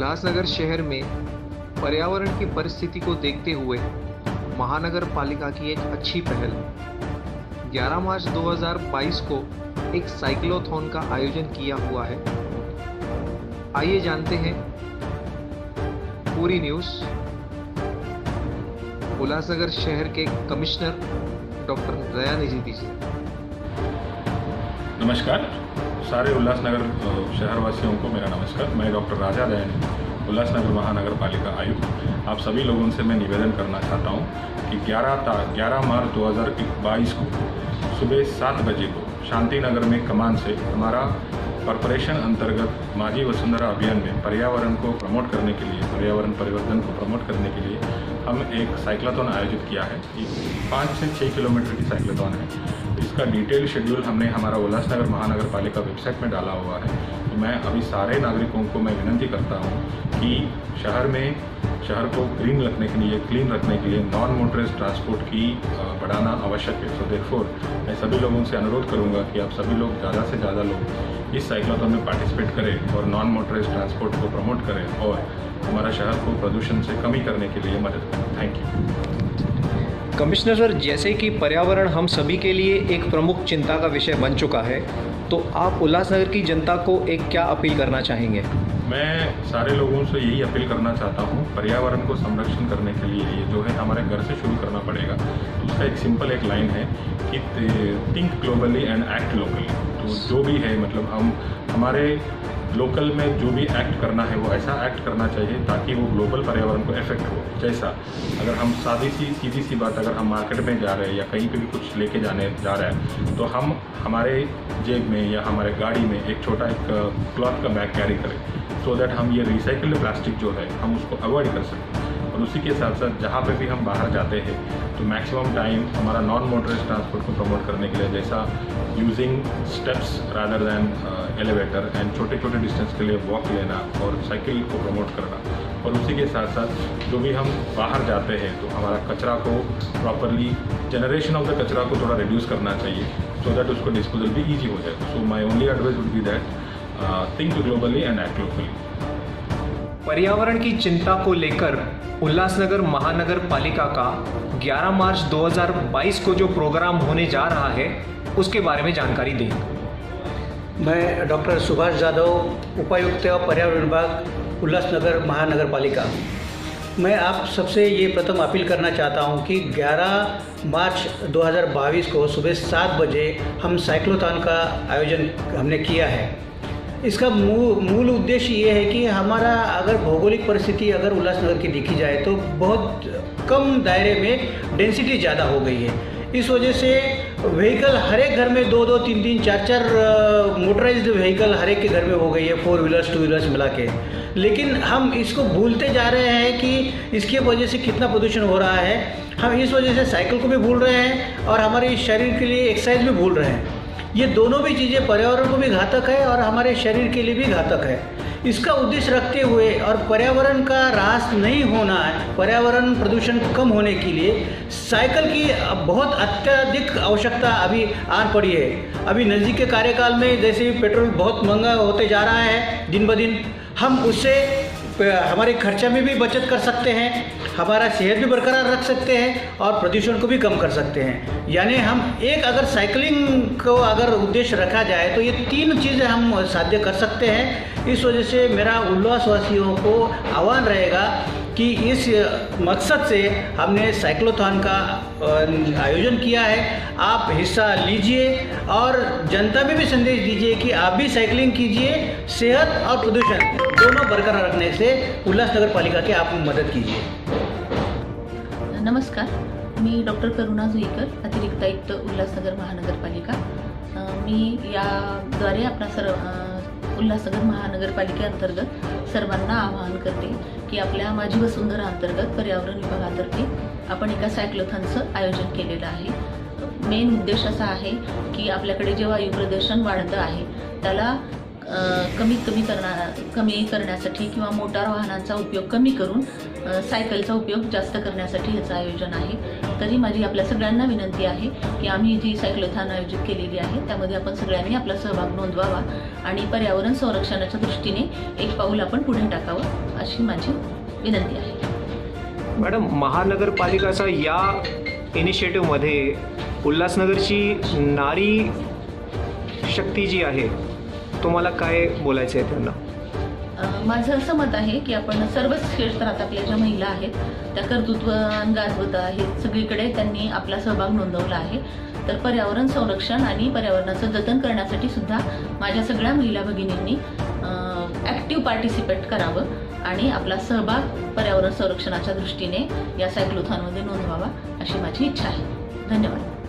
उल्लासनगर शहर में पर्यावरण की परिस्थिति को देखते हुए महानगर पालिका की एक अच्छी पहल 11 मार्च 2022 को एक साइक्लोथॉन का आयोजन किया हुआ है। आइए जानते हैं पूरी न्यूज़ उल्लासनगर शहर के कमिश्नर डॉक्टर दयानिधि दी से। नमस्कार सारे उल्लासनगर शहरवासियों को मेरा नमस्कार। मैं डॉक्टर राजा दयानिधि, उल्लासनगर महानगर पालिका आयुक्त। आप सभी लोगों से मैं निवेदन करना चाहता हूं कि 11 मार्च 2022 को सुबह 7 बजे को शांति नगर में कमान से हमारा कॉरपोरेशन अंतर्गत माझी वसुंधरा अभियान में पर्यावरण को प्रमोट करने के लिए, पर्यावरण परिवर्तन को प्रमोट करने के लिए हम एक साइक्लोथॉन आयोजित किया है। 5 से 6 किलोमीटर की साइक्लोथॉन है। इसका डिटेल शेड्यूल हमने हमारा उल्लासनगर महानगर पालिका वेबसाइट में डाला हुआ है। तो मैं अभी सारे नागरिकों को मैं विनती करता हूँ कि शहर को ग्रीन रखने के लिए, क्लीन रखने के लिए नॉन मोटराइज्ड ट्रांसपोर्ट की बढ़ाना आवश्यक है। सो देयरफॉर मैं सभी लोगों से अनुरोध करूँगा कि आप सभी लोग ज़्यादा से ज़्यादा लोग इस साइक्लोथॉन में पार्टिसिपेट करें और नॉन मोटराइज्ड ट्रांसपोर्ट को प्रमोट करें और हमारा शहर को प्रदूषण से कमी करने के लिए मदद करें। Thank you. कमिश्नर सर, जैसे कि पर्यावरण हम सभी के लिए एक प्रमुख चिंता का विषय बन चुका है, तो आप उल्लासनगर की जनता को एक क्या अपील करना चाहेंगे? मैं सारे लोगों से यही अपील करना चाहता हूँ, पर्यावरण को संरक्षण करने के लिए ये जो है हमारे घर से शुरू करना पड़ेगा। उसका एक सिंपल एक लाइन है कि think globally and act locally. तो जो भी है मतलब हम हमारे लोकल में जो भी एक्ट करना है वो ऐसा एक्ट करना चाहिए ताकि वो ग्लोबल पर्यावरण को इफेक्ट हो। जैसा अगर हम सीधी सी बात, अगर हम मार्केट में जा रहे हैं या कहीं पे भी कुछ लेके जा रहा है तो हम हमारे जेब में या हमारे गाड़ी में एक छोटा क्लॉथ का बैग कैरी करें, सो दैट हम ये रिसाइकल्ड प्लास्टिक जो है हम उसको अवॉइड कर सकें। और उसी के साथ साथ जहाँ पे भी हम बाहर जाते हैं तो मैक्सिमम टाइम हमारा नॉन मोटराइज्ड ट्रांसपोर्ट को प्रमोट करने के लिए, जैसा using steps rather than elevator and छोटे छोटे डिस्टेंस के लिए वॉक लेना और साइकिल को प्रमोट करना। और उसी के साथ साथ जो भी हम बाहर जाते हैं तो हमारा कचरा को प्रॉपरली, जनरेशन ऑफ द कचरा को थोड़ा रिड्यूस करना चाहिए सो दैट उसको डिस्पोजल भी ईजी हो जाए। So my only advice would be that think globally and act locally. पर्यावरण की चिंता को लेकर उल्लासनगर महानगर पालिका का 11 मार्च 2022 को जो प्रोग्राम होने जा रहा है उसके बारे में जानकारी दें। मैं डॉक्टर सुभाष यादव, उपायुक्त पर्यावरण विभाग उल्लासनगर महानगर पालिका। मैं आप सबसे ये प्रथम अपील करना चाहता हूँ कि 11 मार्च 2022 को सुबह 7 बजे हम साइक्लोथॉन का आयोजन हमने किया है। इसका मूल उद्देश्य ये है कि हमारा अगर भौगोलिक परिस्थिति अगर उल्लासनगर की देखी जाए तो बहुत कम दायरे में डेंसिटी ज़्यादा हो गई है। इस वजह से व्हीकल हर एक घर में 2-2, 3-3, 4-4 मोटराइज्ड व्हीकल हर एक के घर में हो गई है, 4 व्हीलर्स 2 व्हीलर्स मिला के। लेकिन हम इसको भूलते जा रहे हैं कि इसकी वजह से कितना प्रदूषण हो रहा है। हम इस वजह से साइकिल को भी भूल रहे हैं और हमारे शरीर के लिए एक्सरसाइज भी भूल रहे हैं। ये दोनों भी चीज़ें पर्यावरण को भी घातक है और हमारे शरीर के लिए भी घातक है। इसका उद्देश्य रखते हुए और पर्यावरण का ह्रास नहीं होना है, पर्यावरण प्रदूषण कम होने के लिए साइकिल की बहुत अत्यधिक आवश्यकता अभी आन पड़ी है। अभी नज़दीक के कार्यकाल में जैसे पेट्रोल बहुत महंगा होते जा रहा है दिन ब दिन, हम उससे हमारे खर्चा में भी बचत कर सकते हैं, हमारा सेहत भी बरकरार रख सकते हैं और प्रदूषण को भी कम कर सकते हैं। यानी हम एक अगर साइकिलिंग को अगर उद्देश्य रखा जाए तो ये 3 चीज़ें हम साध्य कर सकते हैं। इस वजह से मेरा उल्लासवासियों को आह्वान रहेगा कि इस मकसद से हमने साइक्लोथॉन का आयोजन किया है। आप हिस्सा लीजिए और जनता में भी संदेश दीजिए कि आप भी साइकिलिंग कीजिए। सेहत और प्रदूषण दोनों बरकरार रखने से उल्लासनगर पालिका की आप मदद कीजिए। नमस्कार, मी डॉक्टर करुणा जुईकर, अतिरिक्त आयुक्त उल्लासनगर महानगरपालिका। मी याद्वारे उल्लासनगर महानगरपालिकेअंतर्गत सर्वांना आवाहन करते की आपल्या माझी वसुंधरा अंतर्गत पर्यावरण विभागातर्फे आपण एका सायक्लोथॉनचं आयोजन केलेलं आहे। मेन उद्देश असा आहे की आपल्याकडे जे वायू प्रदूषण वाढतं आहे त्याला कमी करण्यासाठी किंवा मोटार वाहनांचा उपयोग कमी करून सायकलचा उपयोग जास्त करण्यासाठी याचं आयोजन आहे। तरी माझी आपल्या सगळ्यांना विनंती आहे की आम्ही जी सायक्लोथॉन आयोजित केलेली आहे त्यामध्ये आपण सगळ्यांनी आपला सहभाग नोंदवावा आणि पर्यावरण संरक्षणाच्या दृष्टीने एक पाऊल आपण पुढे टाकावं अशी माझी विनंती आहे. मॅडम, महानगरपालिकाचा या इनिशिएटिव्हमध्ये उल्हासनगरची नारी शक्ती जी आहे, तुम्हाला काय बोलायचं आहे त्यांना? माझं असं मत आहे की आपण सर्वच क्षेत्रात आपल्या ज्या महिला आहेत त्या कर्तृत्ववान गाजवत आहेत. सगळीकडे त्यांनी आपला सहभाग नोंदवला आहे. तर पर्यावरण संरक्षण आणि पर्यावरणाचं जतन करण्यासाठी सुद्धा माझ्या सगळ्या महिला भगिनींनी ॲक्टिव्ह पार्टिसिपेट करावं आणि आपला सहभाग पर्यावरण संरक्षणाच्या दृष्टीने या सायक्लोथॉनमध्ये नोंदवावा अशी माझी इच्छा आहे. धन्यवाद.